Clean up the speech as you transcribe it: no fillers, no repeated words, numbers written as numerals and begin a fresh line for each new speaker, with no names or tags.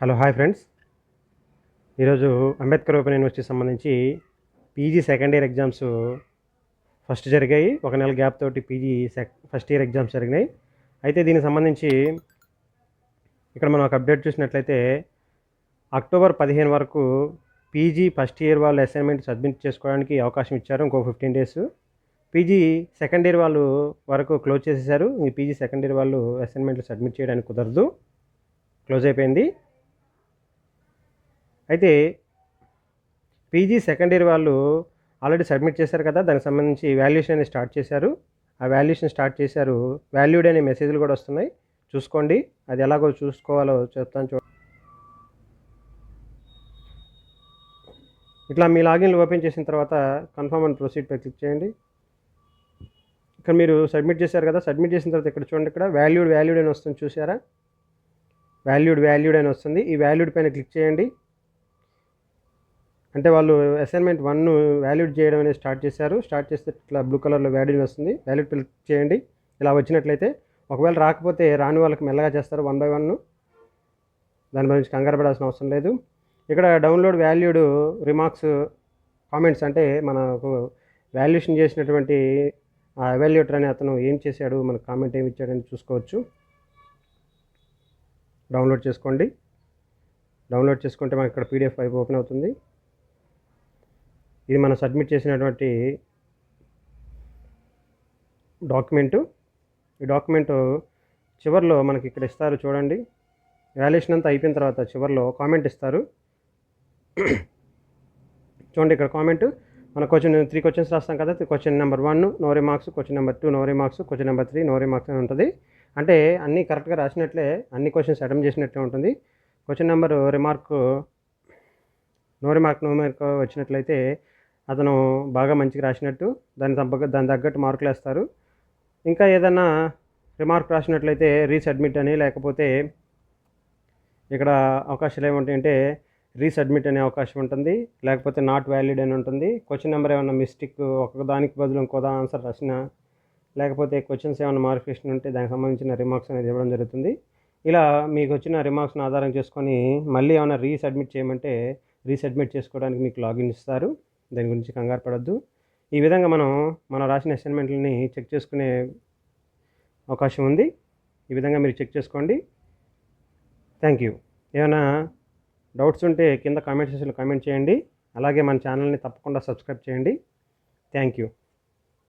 Hello hi friends. ఈరోజు Ambedkar open university సంబంధించి PG second year exams first జరిగాయి. ఒక నెల గ్యాప్ తోటి పీజీ ఫస్ట్ ఇయర్ ఎగ్జామ్స్ జరిగినాయి. అయితే దీనికి సంబంధించి ఇక్కడ మనం ఒక అప్డేట్ చూసినట్లయితే అక్టోబర్ 15 వరకు పీజీ ఫస్ట్ ఇయర్ వాళ్ళు అసైన్మెంట్ సబ్మిట్ చేసుకోవడానికి అవకాశం ఇచ్చారు. ఇంకో 15 డేస్. పీజీ సెకండ్ ఇయర్ వాళ్ళు వరకు క్లోజ్ చేసేసారు. ఈ పీజీ సెకండ్ ఇయర్ వాళ్ళు అసైన్మెంట్లు సబ్మిట్ చేయడానికి కుదరదు, క్లోజ్ అయిపోయింది. అయితే పీజీ సెకండ్ ఇయర్ వాళ్ళు ఆల్రెడీ సబ్మిట్ చేశారు కదా, దానికి సంబంధించి వాల్యుయేషన్ అనేది స్టార్ట్ చేశారు. ఆ వాల్యుయేషన్ స్టార్ట్ చేశారు. వాల్యూడ్ అనే మెసేజ్లు కూడా వస్తున్నాయి, చూసుకోండి. అది ఎలాగో చూసుకోవాలో చెప్తాను. ఇట్లా మీ లాగిన్లు ఓపెన్ చేసిన తర్వాత కన్ఫర్మ్ అండ్ ప్రొసీడ్ పై క్లిక్ చేయండి. ఇక్కడ మీరు సబ్మిట్ చేశారు కదా, సబ్మిట్ చేసిన తర్వాత ఇక్కడ చూడండి, ఇక్కడ వాల్యూడ్ అని వస్తుంది, చూసారా? వాల్యూడ్ అని వస్తుంది. ఈ వాల్యూడ్ పైన క్లిక్ చేయండి. అంటే వాళ్ళు అసైన్మెంట్ 1 వాల్యూడ్ చేయడం అనేది స్టార్ట్ చేశారు. స్టార్ట్ చేస్తే ఇట్లా బ్లూ కలర్లో వాల్యూడ్ వస్తుంది. వాల్యూడ్ క్లిక్ చేయండి. ఇలా వచ్చినట్లయితే, ఒకవేళ రాకపోతే రాని వాళ్ళకి మెల్లగా చేస్తారు 1 by 1. దాని గురించి కంగారు పడాల్సిన అవసరం లేదు. ఇక్కడ డౌన్లోడ్ వాల్యూడ్ రిమార్క్స్ కామెంట్స్, అంటే మనకు వాల్యుయేషన్ చేసినటువంటి ఆ ఎవాల్యుయేటర్ అనే అతను ఏం చేశాడు, మనకు కామెంట్ ఏమి ఇచ్చాడని చూసుకోవచ్చు. డౌన్లోడ్ చేసుకోండి. డౌన్లోడ్ చేసుకుంటే మనకి ఇక్కడ పీడిఎఫ్ ఫైల్ ఓపెన్ అవుతుంది. ఇది మనం సబ్మిట్ చేసినటువంటి డాక్యుమెంటు. ఈ డాక్యుమెంటు చివరిలో మనకి ఇక్కడ ఇస్తారు, చూడండి. వాల్యుయేషన్ అంతా అయిపోయిన తర్వాత చివరిలో కామెంట్ ఇస్తారు. చూడండి, ఇక్కడ కామెంట్ మన 3 క్వశ్చన్స్ రాస్తాం కదా. Question number 1 no remarks, question number 2 no remarks, question number 3 no remarks అని ఉంటుంది. అంటే అన్నీ కరెక్ట్గా రాసినట్లే, అన్ని క్వశ్చన్స్ అటెంప్ట్ చేసినట్లే ఉంటుంది. క్వశ్చన్ నెంబర్ నో రిమార్క్ వచ్చినట్లయితే అతను బాగా మంచిగా రాసినట్టు, దాని తగ్గట్టు మార్కులు వేస్తారు. ఇంకా ఏదైనా రిమార్క్ రాసినట్లయితే రీసబ్మిట్ అని, లేకపోతే ఇక్కడ అవకాశాలు ఏముంటాయంటే రీసబ్మిట్ అనే అవకాశం ఉంటుంది, లేకపోతే నాట్ వ్యాలిడ్ అని ఉంటుంది. క్వశ్చన్ నెంబర్ ఏమైనా మిస్టేక్, ఒక దానికి బదులు ఇంకో ఆన్సర్ రాసిన, లేకపోతే క్వశ్చన్స్ ఏమైనా మాడిఫికేషన్ ఉంటే దానికి సంబంధించిన రిమార్క్స్ అనేది ఇవ్వడం జరుగుతుంది. ఇలా మీకు వచ్చిన రిమార్క్స్ని ఆధారం చేసుకొని మళ్ళీ ఏమైనా రీసబ్మిట్ చేయమంటే రీసబ్మిట్ చేసుకోవడానికి మీకు లాగిన్ ఇస్తారు. దాని గురించి కంగారు పడద్దు. ఈ విధంగా మనం రాసిన అసైన్మెంట్లని చెక్ చేసుకునే అవకాశం ఉంది. ఈ విధంగా మీరు చెక్ చేసుకోండి. Thank you. ఏమైనా డౌట్స్ ఉంటే కింద కామెంట్ సెక్షన్లో కామెంట్ చేయండి. అలాగే మన ఛానల్ని తప్పకుండా సబ్స్క్రైబ్ చేయండి. Thank you.